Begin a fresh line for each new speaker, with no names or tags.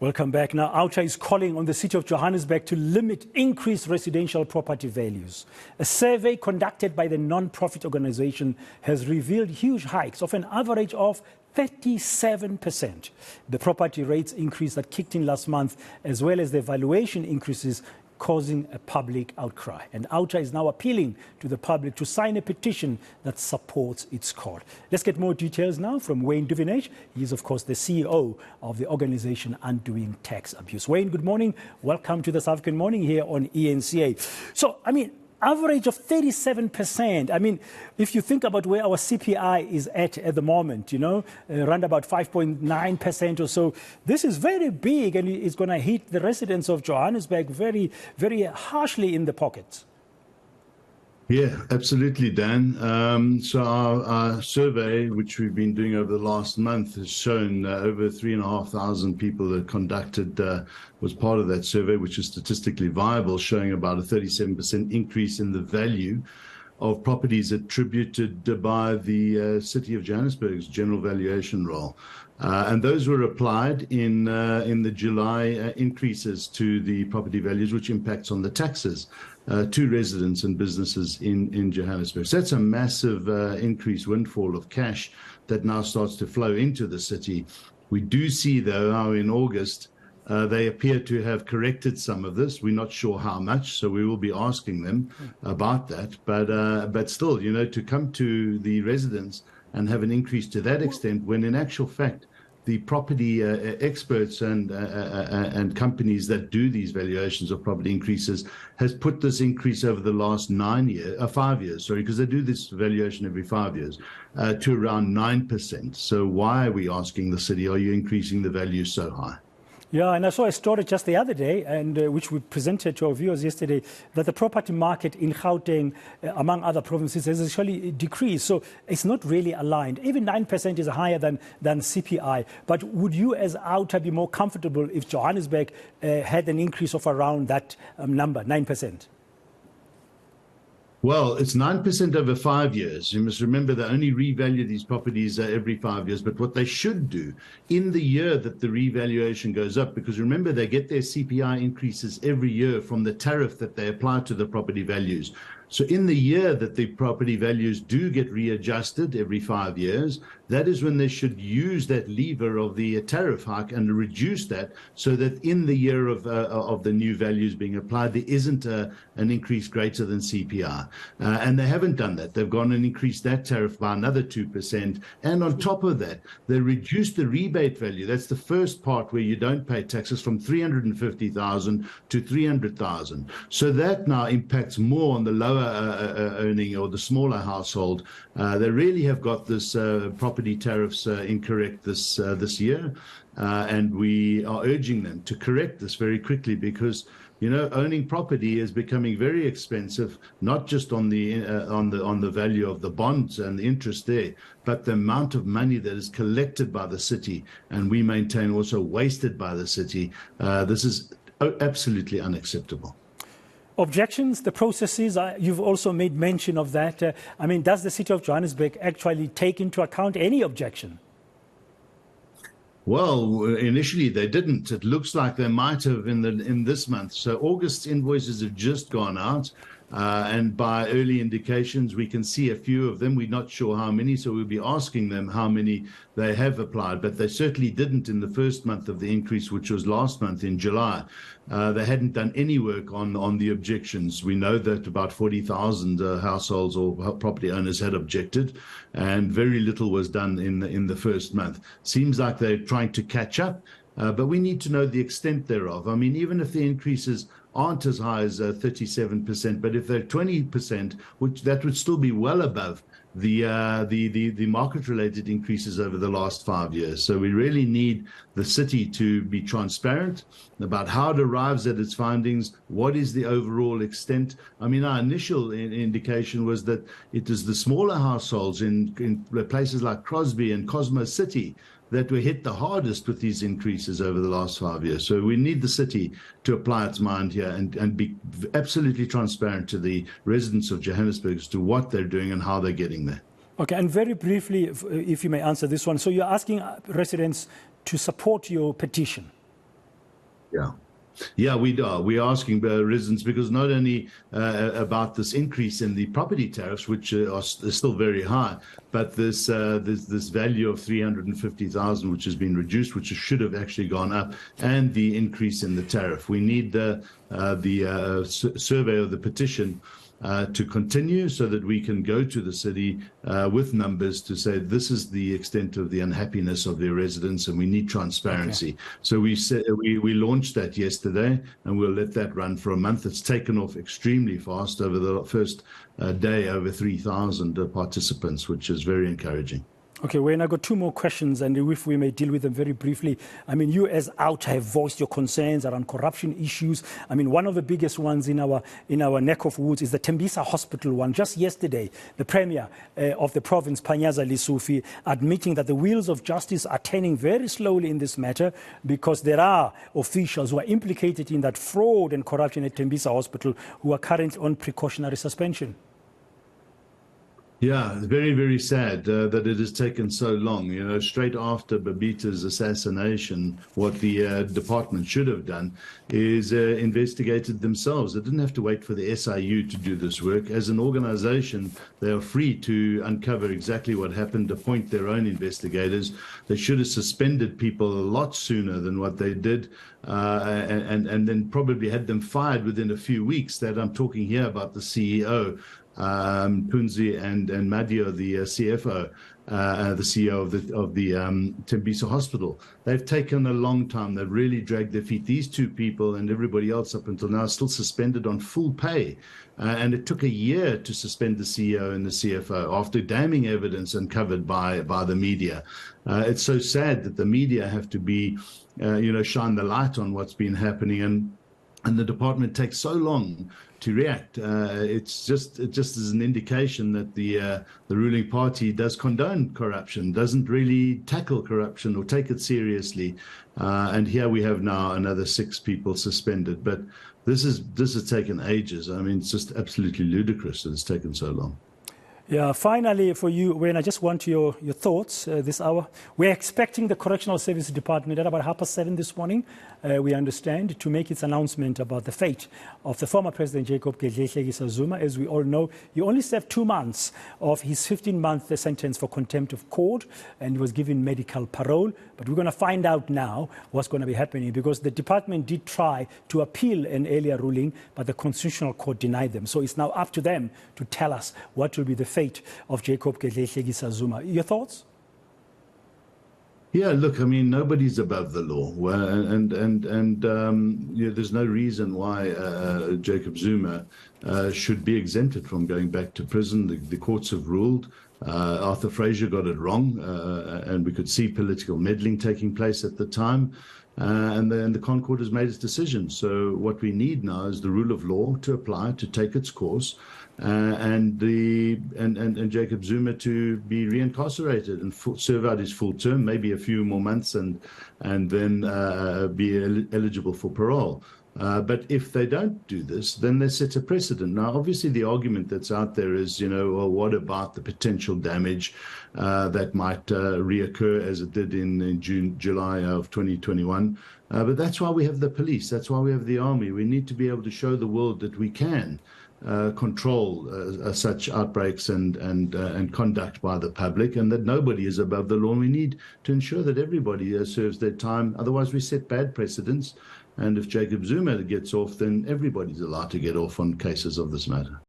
Welcome back. Now, Outa is calling on the City of Johannesburg to limit increased residential property values. A survey conducted by the non-profit organization has revealed huge hikes of an average of 37%. The property rates increase that kicked in last month, as well as the valuation increases, causing a public outcry. And Outa is now appealing to the public to sign a petition that supports its call. Let's get more details now from Wayne Duvenage. He is, of course, the CEO of the organization Undoing Tax Abuse. Wayne, good morning. Welcome to the South African Morning here on eNCA. So, average of 37%. If you think about where our CPI is at the moment, around about 5.9% or so, this is very big, and it's going to hit the residents of Johannesburg very, very harshly in the pockets.
Yeah, absolutely, Dan. So our survey, which we've been doing over the last month, has shown over 3,500 people that conducted was part of that survey, which is statistically viable, showing about a 37% increase in the value of properties attributed by the City of Johannesburg's general valuation roll. And those were applied in the July increases to the property values, which impacts on the taxes to residents and businesses in Johannesburg. So that's a massive increase, windfall of cash that now starts to flow into the city. We do see, though, how in August they appear to have corrected some of this. We're not sure how much, so we will be asking them about that. But still, to come to the residents and have an increase to that extent, when in actual fact, the property experts and companies that do these valuations of property increases has put this increase over the last 5 years, because they do this valuation every 5 years, to around 9%. So why are we asking the city, are you increasing the value so high?
Yeah, and I saw a story just the other day, and which we presented to our viewers yesterday, that the property market in Gauteng, among other provinces, has actually decreased. So it's not really aligned. Even 9% is higher than CPI. But would you, as Outa, be more comfortable if Johannesburg had an increase of around that number, 9%?
Well, it's 9% over 5 years. You must remember they only revalue these properties every 5 years. But what they should do in the year that the revaluation goes up, because remember, they get their CPI increases every year from the tariff that they apply to the property values. So in the year that the property values do get readjusted every 5 years, that is when they should use that lever of the tariff hike and reduce that, so that in the year of the new values being applied, there isn't an increase greater than CPI. And they haven't done that. They've gone and increased that tariff by another 2%. And on top of that, they reduced the rebate value. That's the first part where you don't pay taxes, from 350,000 to 300,000. So that now impacts more on the lower earning or the smaller household. They really have got this property tariffs incorrect this year, and we are urging them to correct this very quickly, because owning property is becoming very expensive, not just on the value of the bonds and the interest there, but the amount of money that is collected by the city, and we maintain also wasted by the city. This is absolutely unacceptable.
Objections, the processes, you've also made mention of that. Does the City of Johannesburg actually take into account any objection?
Well, initially they didn't. It looks like they might have in this month. So August's invoices have just gone out. And by early indications, we can see a few of them. We're not sure how many, so we'll be asking them how many they have applied. But they certainly didn't in the first month of the increase, which was last month in July. They hadn't done any work on the objections. We know that about 40,000 households or property owners had objected, and very little was done in the first month. Seems like they're trying to catch up, but we need to know the extent thereof. Even if the increases aren't as high as 37%, but if they're 20%, which that would still be well above the market-related increases over the last 5 years. So we really need the city to be transparent about how it arrives at its findings. What is the overall extent? Our initial indication was that it is the smaller households in places like Crosby and Cosmo City that were hit the hardest with these increases over the last 5 years. So we need the city to apply its mind here and be absolutely transparent to the residents of Johannesburg as to what they're doing and how they're getting there.
Okay, and very briefly, if you may answer this one. So you're asking residents to support your petition?
Yeah. Yeah, we are. We're asking residents because not only about this increase in the property tariffs, which are still very high, but this value of 350,000, which has been reduced, which should have actually gone up, and the increase in the tariff. We need the survey of the petition to continue so that we can go to the city with numbers to say this is the extent of the unhappiness of their residents and we need transparency. Okay. So we launched that yesterday and we'll let that run for a month. It's taken off extremely fast. Over the first day, over 3,000 participants, which is very encouraging.
Okay, Wayne, I've got two more questions, and if we may deal with them very briefly. I mean, you as Outa have voiced your concerns around corruption issues. I mean, one of the biggest ones in our neck of woods is the Tembisa Hospital one. Just yesterday, the Premier of the province, Panyaza Lesufi, admitting that the wheels of justice are turning very slowly in this matter because there are officials who are implicated in that fraud and corruption at Tembisa Hospital who are currently on precautionary suspension.
Yeah, it's very, very sad that it has taken so long. You know, straight after Babita's assassination, what the department should have done is investigated themselves. They didn't have to wait for the SIU to do this work. As an organization, they are free to uncover exactly what happened, appoint their own investigators. They should have suspended people a lot sooner than what they did, and then probably had them fired within a few weeks. That I'm talking here about the CEO. Punzi and Madio, the CFO, the CEO of the Tembisa Hospital. They've taken a long time. They've really dragged their feet. These two people and everybody else up until now are still suspended on full pay. And it took a year to suspend the CEO and the CFO after damning evidence uncovered by the media. It's so sad that the media have to be, shine the light on what's been happening, and the department takes so long to react. It just is an indication that the ruling party does condone corruption, doesn't really tackle corruption or take it seriously. And here we have now another 6 people suspended. But this has taken ages. I mean, it's just absolutely ludicrous that it's taken so long.
Yeah, finally for you, Wayne, I just want your thoughts this hour. We're expecting the Correctional Service Department at about 7:30 this morning, we understand, to make its announcement about the fate of the former President Jacob Zuma. As we all know, he only served 2 months of his 15-month sentence for contempt of court, and he was given medical parole. But we're going to find out now what's going to be happening, because the department did try to appeal an earlier ruling, but the Constitutional Court denied them. So it's now up to them to tell us what will be the fate of Jacob Zuma. Your thoughts?
Yeah, look, I mean, nobody's above the law, and there's no reason why Jacob Zuma should be exempted from going back to prison. The courts have ruled. Arthur Fraser got it wrong, and we could see political meddling taking place at the time. And the Concord has made its decision. So what we need now is the rule of law to apply, to take its course, and Jacob Zuma to be reincarcerated and serve out his full term, maybe a few more months, and then be eligible for parole. But if they don't do this, then they set a precedent. Now, obviously, the argument that's out there is, well, what about the potential damage that might reoccur as it did in July of 2021? But that's why we have the police. That's why we have the army. We need to be able to show the world that we can control such outbreaks and conduct by the public, and that nobody is above the law. And we need to ensure that everybody serves their time. Otherwise, we set bad precedents. And if Jacob Zuma gets off, then everybody's allowed to get off on cases of this matter.